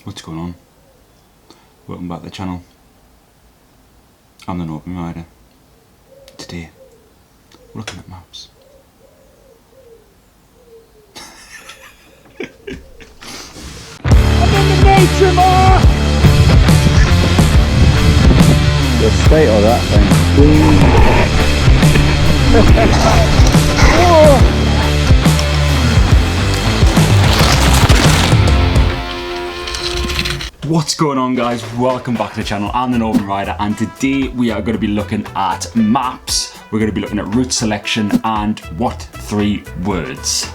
What's going on? Welcome back to the channel. I'm the Northern Rider. Today, we're looking at maps. I'm in the nature mark! The state of that thing. What's going on, guys? Welcome back to the channel. I'm the Northern Rider, and today we are going to be looking at maps. We're going to be looking at route selection and what 3 words.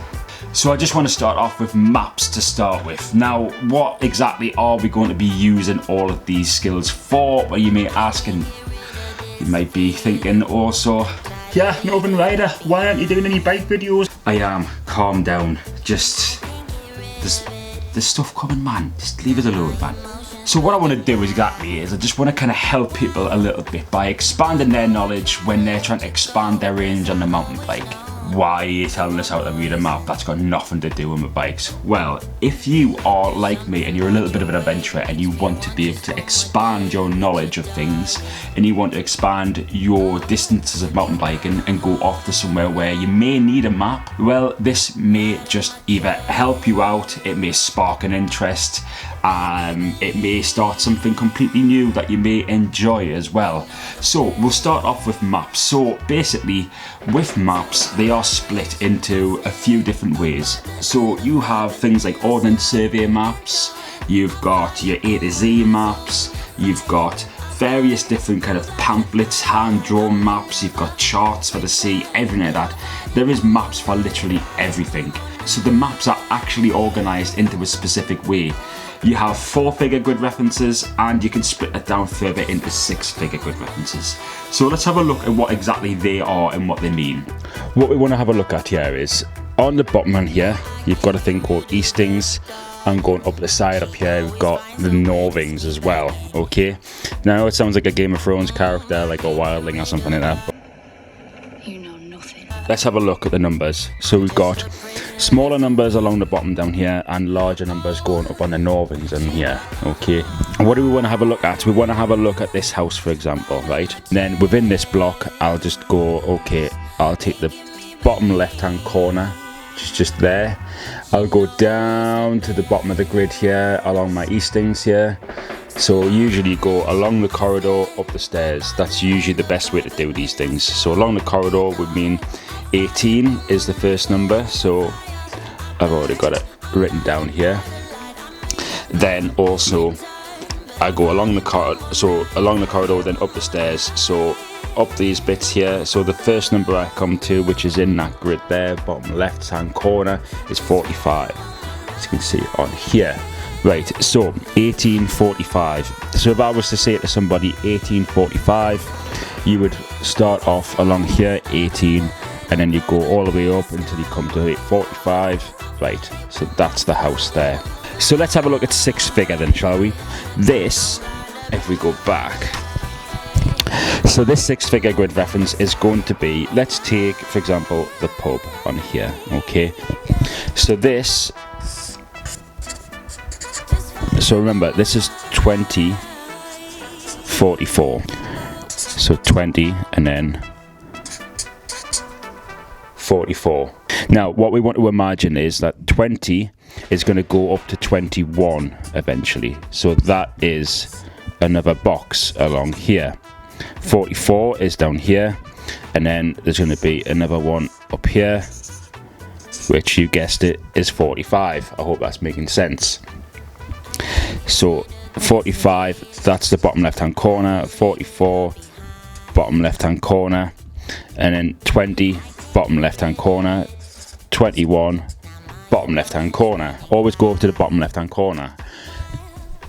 So I just want to start off with maps to start with. Now, what exactly are we going to be using all of these skills for? Well, you may ask, and you might be thinking also, yeah, Northern Rider, why aren't you doing any bike videos? I am. Calm down. Just, there's stuff coming, man. Just leave it alone, man. So what I want to do is I just want to kind of help people a little bit by expanding their knowledge when they're trying to expand their range on the mountain bike. Why are you telling us how to read a map? That's got nothing to do with my bikes. Well, if you are like me and you're a little bit of an adventurer and you want to be able to expand your knowledge of things and you want to expand your distances of mountain biking and go off to somewhere where you may need a map, well, this may just either help you out, it may spark an interest, it may start something completely new that you may enjoy as well. So we'll start off with maps. So basically with maps, they are split into a few different ways. So you have things like Ordnance Survey maps, you've got your A to Z maps, you've got various different kind of pamphlets, hand-drawn maps, you've got charts for the sea, everything like that. There is maps for literally everything. So the maps are actually organised into a specific way. You have 4-figure grid references, and you can split that down further into 6-figure grid references. So let's have a look at what exactly they are and what they mean. What we want to have a look at here is, on the bottom on here, you've got a thing called Eastings, and going up the side up here, we've got the Northings as well, okay? Now it sounds like a Game of Thrones character, like a wildling or something like that. You know nothing. Let's have a look at the numbers. So we've got smaller numbers along the bottom down here and larger numbers going up on the Northings in here, okay? And what do we want to have a look at? We want to have a look at this house, for example, right? And then within this block, I'll just go, okay, I'll take the bottom left-hand corner, just there. I'll go down to the bottom of the grid here, along my Eastings here. So usually go along the corridor, up the stairs. That's usually the best way to do these things. So along the corridor would mean 18 is the first number, so I've already got it written down here. Then also I go along the corridor, then up the stairs, so up these bits here. So the first number I come to, which is in that grid there, bottom left hand corner, is 45, as you can see on here. Right, so 1845. So if I was to say to somebody 1845, you would start off along here 18, and then you go all the way up until you come to 45. Right, so that's the house there. So let's have a look at 6-figure then, shall we? This, if we go back, so this 6-figure grid reference is going to be, let's take for example the pub on here, okay? So this, so remember, this is 2044. So 20 and then 44. Now what we want to imagine is that 20 is going to go up to 21 eventually. So that is another box along here. 44 is down here, and then there's going to be another one up here, which you guessed it is 45. I hope that's making sense. So 45, that's the bottom left hand corner, 44 bottom left hand corner, and then 20 bottom left hand corner, 21 bottom left hand corner. Always go up to the bottom left hand corner.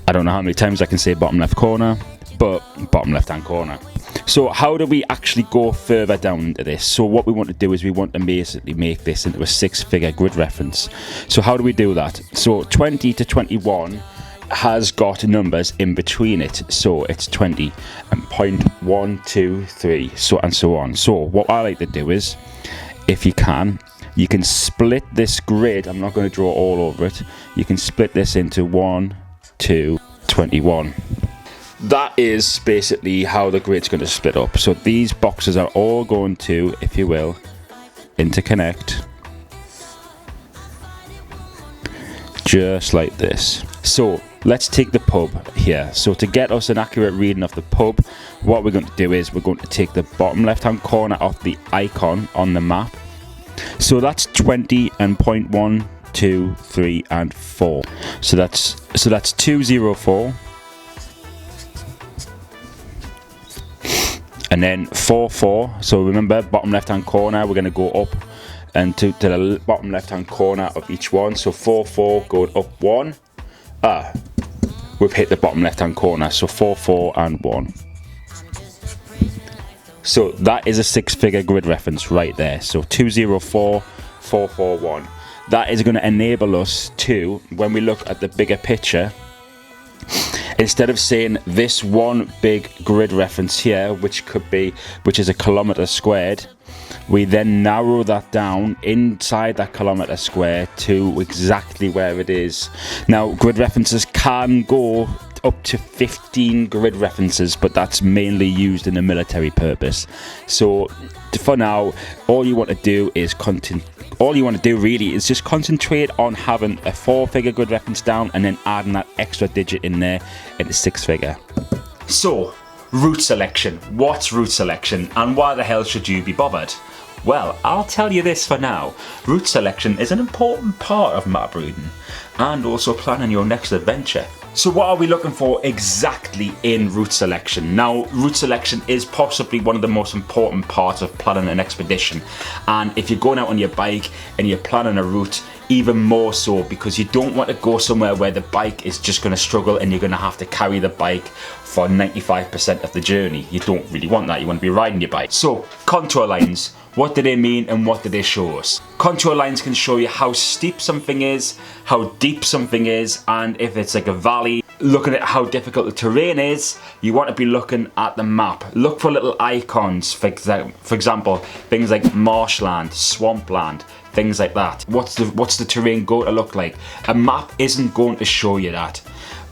I don't know how many times I can say bottom left corner, but bottom left hand corner. So how do we actually go further down into this? So what we want to do is we want to basically make this into a 6-figure grid reference. So how do we do that? So 20 to 21 has got numbers in between it, so it's 20 and 0.1, 2, 3, so and so on. So what I like to do is, if you can split this grid. I'm not going to draw all over it. You can split this into 1, to 21. That is basically how the grid's going to split up. So these boxes are all going to, if you will, interconnect just like this. So let's take the pub here. So to get us an accurate reading of the pub, what we're going to do is we're going to take the bottom left hand corner of the icon on the map. So that's 20 and point 1, 2, 3 and 4. So that's 204. And then 44. So remember, bottom left hand corner, we're going to go up and to the bottom left hand corner of each one. So 44 going up 1. We've hit the bottom left hand corner. So 44 and 1. So that is a 6-figure grid reference right there. So 204 441. That is going to enable us to, when we look at the bigger picture, instead of saying this one big grid reference here, which is a kilometer squared, we then narrow that down inside that kilometer square to exactly where it is. Now, grid references can go up to 15 grid references, but that's mainly used in a military purpose. So for now, all you want to do really is just concentrate on having a 4-figure grid reference down and then adding that extra digit in there in the 6-figure. So, route selection. What's route selection and why the hell should you be bothered? Well, I'll tell you this for now. Route selection is an important part of map reading and also planning your next adventure. So what are we looking for exactly in route selection? Now, route selection is possibly one of the most important parts of planning an expedition. And if you're going out on your bike and you're planning a route, even more so, because you don't want to go somewhere where the bike is just going to struggle and you're going to have to carry the bike for 95% of the journey. You don't really want that. You want to be riding your bike. So, contour lines. What do they mean and what do they show us? Contour lines can show you how steep something is, how deep something is, and if it's like a valley. Looking at how difficult the terrain is, you want to be looking at the map. Look for little icons, for example, things like marshland, swampland, things like that. What's the terrain going to look like? A map isn't going to show you that.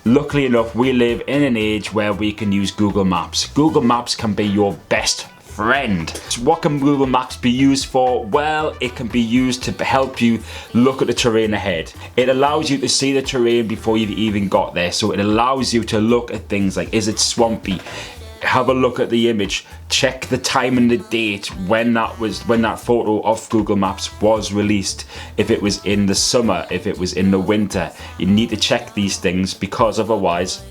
Luckily enough, we live in an age where we can use Google Maps. Google Maps can be your best friend. So what can Google Maps be used for? Well, it can be used to help you look at the terrain ahead. It allows you to see the terrain before you've even got there. So it allows you to look at things like, is it swampy? Have a look at the image, check the time and the date when that photo of Google Maps was released. If it was in the summer, if it was in the winter. You need to check these things because otherwise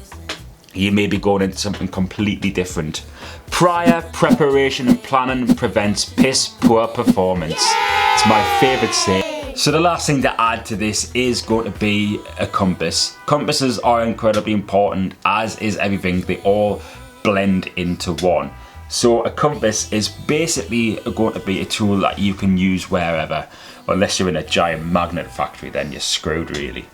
you may be going into something completely different. Prior preparation and planning prevents piss poor performance. It's my favourite saying. So the last thing to add to this is going to be a compass. Compasses are incredibly important, as is everything. They all blend into one. So a compass is basically going to be a tool that you can use wherever. Unless you're in a giant magnet factory, then you're screwed really.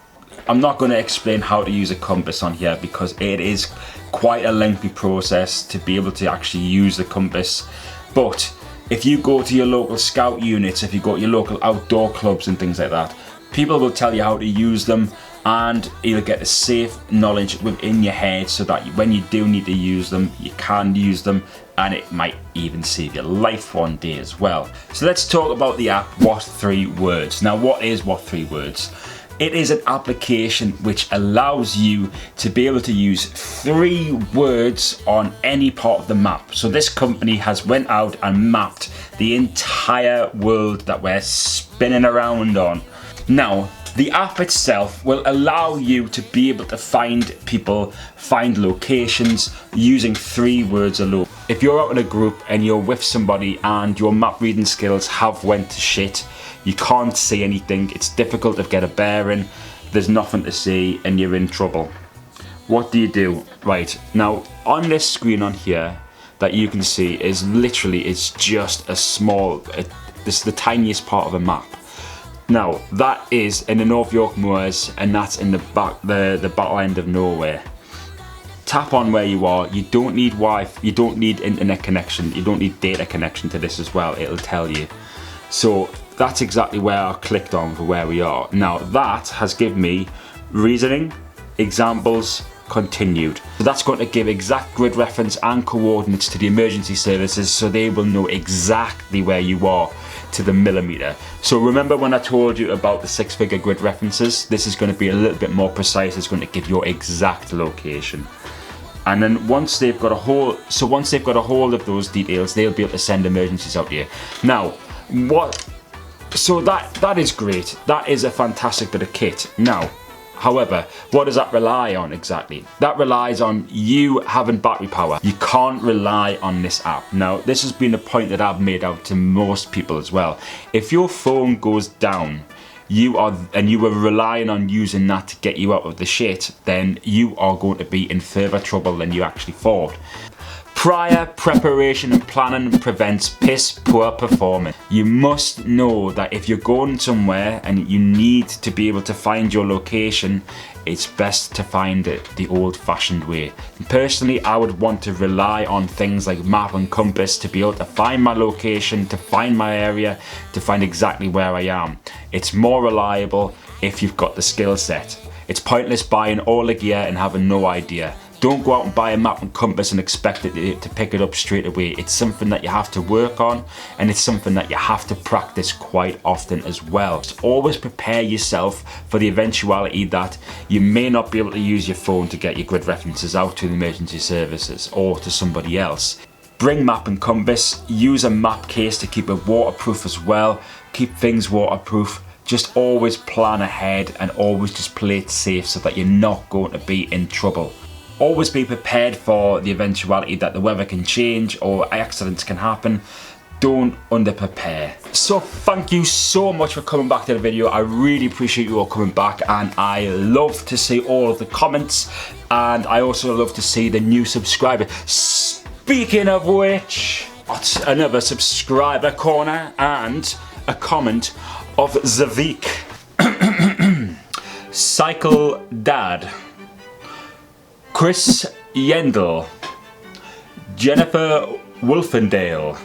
I'm not going to explain how to use a compass on here because it is quite a lengthy process to be able to actually use the compass. But if you go to your local scout units, if you go to your local outdoor clubs and things like that, people will tell you how to use them, and you'll get a safe knowledge within your head so that when you do need to use them, you can use them, and it might even save your life one day as well. So let's talk about the app What 3 Words. Now, what is What 3 Words? It is an application which allows you to be able to use 3 words on any part of the map. So this company has went out and mapped the entire world that we're spinning around on. Now, the app itself will allow you to be able to find people, find locations using 3 words alone. If you're out in a group and you're with somebody and your map reading skills have went to shit, you can't see anything, it's difficult to get a bearing, there's nothing to see and you're in trouble. What do you do? Right, now on this screen on here that you can see is literally, it's just a small, this is the tiniest part of a map. Now that is in the North York Moors and that's in the battle end of nowhere. Tap on where you are. You don't need Wi-Fi, you don't need internet connection, you don't need data connection to this as well, it'll tell you. So that's exactly where I clicked on for where we are. Now that has given me reasoning, examples continued. So that's going to give exact grid reference and coordinates to the emergency services, so they will know exactly where you are to the millimeter. So remember when I told you about the 6-figure grid references? This is going to be a little bit more precise. It's going to give your exact location. And then once they've got a hold of those details, they'll be able to send emergencies out to you. Now, so that is great. That is a fantastic bit of kit. Now, however, what does that rely on exactly? That relies on you having battery power. You can't rely on this app. Now, this has been a point that I've made out to most people as well. If your phone goes down, you were relying on using that to get you out of the shit, then you are going to be in further trouble than you actually thought. Prior preparation and planning prevents piss poor performance. You must know that if you're going somewhere and you need to be able to find your location, it's best to find it the old-fashioned way. Personally, I would want to rely on things like map and compass to be able to find my location, to find my area, to find exactly where I am. It's more reliable if you've got the skill set. It's pointless buying all the gear and having no idea. Don't go out and buy a map and compass and expect it to pick it up straight away. It's something that you have to work on, and it's something that you have to practice quite often as well. Just always prepare yourself for the eventuality that you may not be able to use your phone to get your grid references out to the emergency services or to somebody else. Bring map and compass, use a map case to keep it waterproof as well. Keep things waterproof. Just always plan ahead and always just play it safe so that you're not going to be in trouble. Always be prepared for the eventuality that the weather can change or accidents can happen. Don't under-prepare. So thank you so much for coming back to the video. I really appreciate you all coming back, and I love to see all of the comments, and I also love to see the new subscribers. Speaking of which, another subscriber corner and a comment of Zavik. Cycle Dad, Chris Yendel, Jennifer Wolfendale.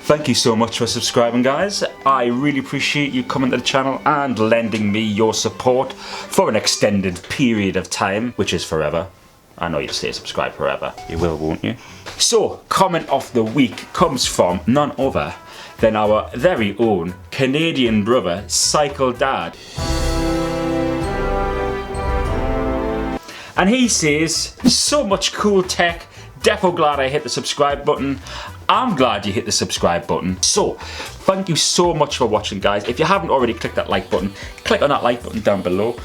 Thank you so much for subscribing, guys. I really appreciate you coming to the channel and lending me your support for an extended period of time, which is forever. I know you'll stay subscribed forever. You will, won't you? So, comment of the week comes from none other than our very own Canadian brother, Cycle Dad. And he says, so much cool tech, defo glad I hit the subscribe button. I'm glad you hit the subscribe button. So, thank you so much for watching, guys. If you haven't already clicked that like button, click on that like button down below.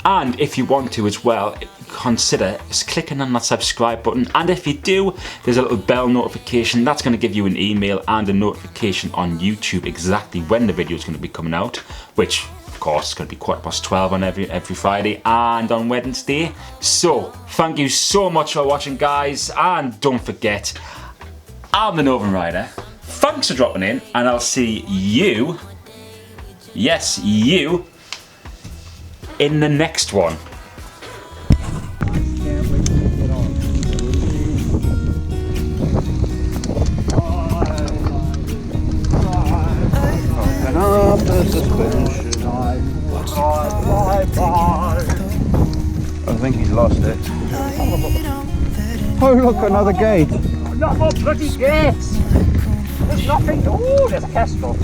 And if you want to as well, consider just clicking on that subscribe button. And if you do, there's a little bell notification. That's going to give you an email and a notification on YouTube exactly when the video is going to be coming out, which of course it's going to be 12:15 on every Friday and on Wednesday. So thank you so much for watching, guys, and don't forget, I'm the Northern Rider. Thanks for dropping in, and I'll see you, yes, you, in the next one. I think he's lost it. Oh look, another gate. No more bloody gates! There's nothing. Oh, there's a kestrel.